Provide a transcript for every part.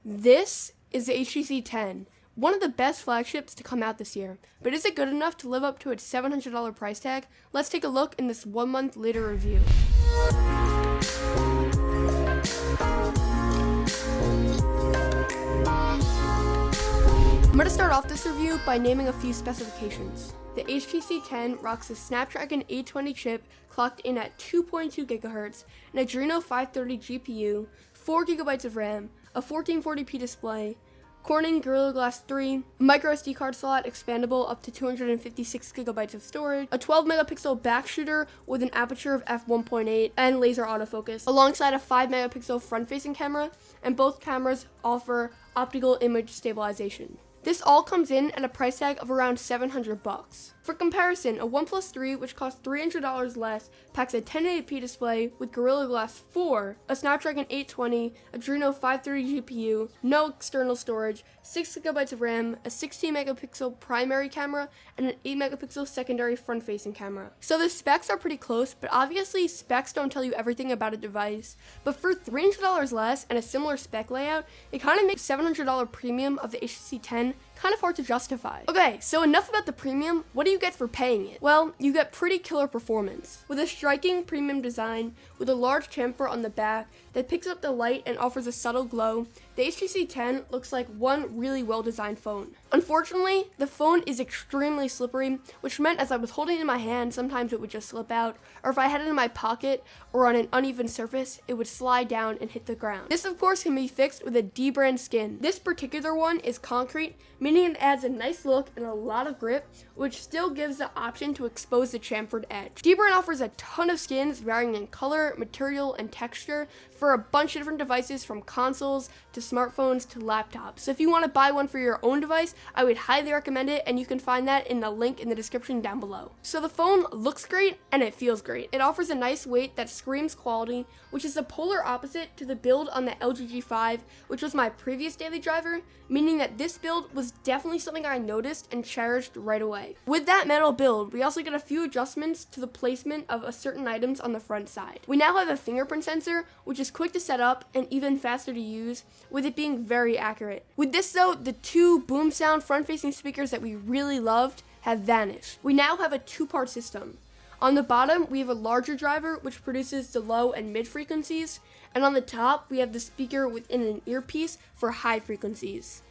This is the HTC 10, one of the best flagships to come out this year. But is it good enough to live up to its $700 price tag? Let's take a look in this 1 month later review. I'm going to start off this review by naming a few specifications. The HTC 10 rocks a Snapdragon 820 chip clocked in at 2.2 GHz, an Adreno 530 GPU, 4 GB of RAM, a 1440p display, Corning Gorilla Glass 3, a micro SD card slot expandable up to 256 GB of storage, a 12 megapixel back shooter with an aperture of f1.8 and laser autofocus, alongside a 5 megapixel front facing camera, and both cameras offer optical image stabilization. This all comes in at a price tag of around $700. For comparison, a OnePlus 3, which costs $300 less, packs a 1080p display with Gorilla Glass 4, a Snapdragon 820, Adreno 530 GPU, no external storage, 6 GB of RAM, a 16 megapixel primary camera, and an 8 megapixel secondary front-facing camera. So the specs are pretty close, but obviously specs don't tell you everything about a device. But for $300 less and a similar spec layout, it kind of makes $700 premium of the HTC 10 kind of hard to justify. Okay, so enough about the premium. What do you get for paying it? Well, you get pretty killer performance. With a striking premium design, with a large chamfer on the back that picks up the light and offers a subtle glow, the HTC 10 looks like one really well-designed phone. Unfortunately, the phone is extremely slippery, which meant as I was holding it in my hand, sometimes it would just slip out, or if I had it in my pocket or on an uneven surface, it would slide down and hit the ground. This, of course, can be fixed with a Dbrand skin. This particular one is concrete, meaning it adds a nice look and a lot of grip, which still gives the option to expose the chamfered edge. Dbrand offers a ton of skins varying in color, material, and texture for a bunch of different devices, from consoles to smartphones to laptops. So if you want to buy one for your own device, I would highly recommend it, and you can find that in the link in the description down below. So the phone looks great and it feels great. It offers a nice weight that screams quality, which is the polar opposite to the build on the LG G5, which was my previous daily driver, meaning that this build was definitely something I noticed and cherished right away. With that metal build, we also get a few adjustments to the placement of certain items on the front side. We now have a fingerprint sensor, which is quick to set up and even faster to use, with it being very accurate. With this though, the two boom sound front-facing speakers that we really loved have vanished. We now have a two-part system. On the bottom, we have a larger driver, which produces the low and mid frequencies, and on the top, we have the speaker within an earpiece for high frequencies.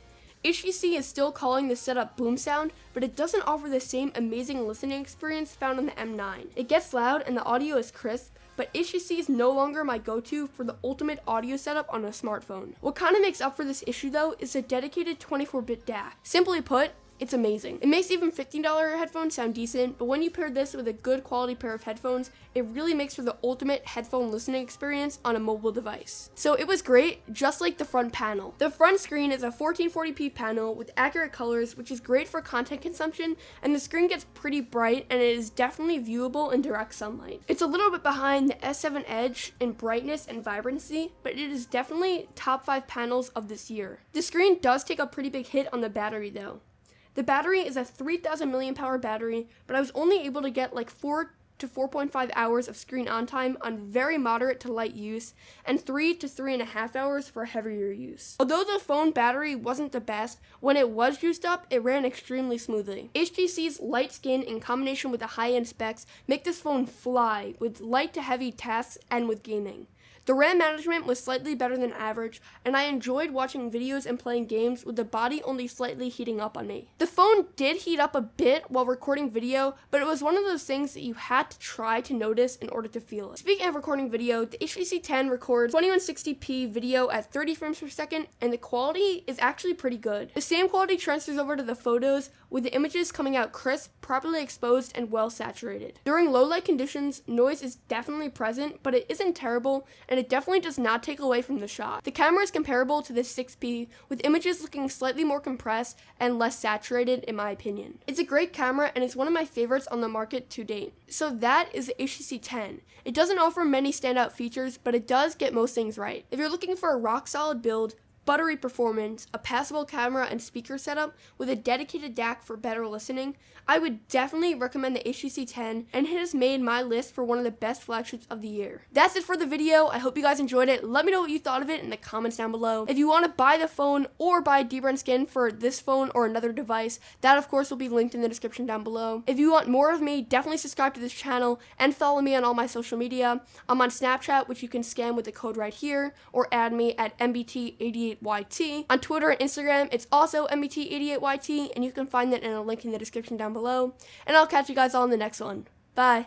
HTC is still calling the setup boom sound, but it doesn't offer the same amazing listening experience found on the M9. It gets loud and the audio is crisp, but HTC is no longer my go-to for the ultimate audio setup on a smartphone. What kind of makes up for this issue though is a dedicated 24-bit DAC. Simply put, it's amazing. It makes even $15 headphones sound decent, but when you pair this with a good quality pair of headphones, it really makes for the ultimate headphone listening experience on a mobile device. So it was great, just like the front panel. The front screen is a 1440p panel with accurate colors, which is great for content consumption, and the screen gets pretty bright and it is definitely viewable in direct sunlight. It's a little bit behind the S7 Edge in brightness and vibrancy, but it is definitely top 5 panels of this year. The screen does take a pretty big hit on the battery though. The battery is a 3000 mAh battery, but I was only able to get like 4 to 4.5 hours of screen on time on very moderate to light use, and 3 to 3.5 hours for heavier use. Although the phone battery wasn't the best, when it was juiced up, it ran extremely smoothly. HTC's light skin in combination with the high-end specs make this phone fly with light to heavy tasks and with gaming. The RAM management was slightly better than average, and I enjoyed watching videos and playing games with the body only slightly heating up on me. The phone did heat up a bit while recording video, but it was one of those things that you had to try to notice in order to feel it. Speaking of recording video, the HTC 10 records 2160p video at 30 frames per second, and the quality is actually pretty good. The same quality transfers over to the photos, with the images coming out crisp, properly exposed, and well saturated. During low light conditions, noise is definitely present, but it isn't terrible, and it definitely does not take away from the shot. The camera is comparable to the 6P, with images looking slightly more compressed and less saturated in my opinion. It's a great camera and it's one of my favorites on the market to date. So that is the HTC 10. It doesn't offer many standout features, but it does get most things right. If you're looking for a rock solid build, buttery performance, a passable camera and speaker setup with a dedicated DAC for better listening, I would definitely recommend the HTC 10, and it has made my list for one of the best flagships of the year. That's it for the video. I hope you guys enjoyed it. Let me know what you thought of it in the comments down below. If you want to buy the phone or buy a Dbrand skin for this phone or another device, that of course will be linked in the description down below. If you want more of me, definitely subscribe to this channel and follow me on all my social media. I'm on Snapchat, which you can scan with the code right here, or add me at MBT88YT. On Twitter and Instagram, it's also MBT88YT, and you can find that in a link in the description down below. And I'll catch you guys all in the next one. Bye.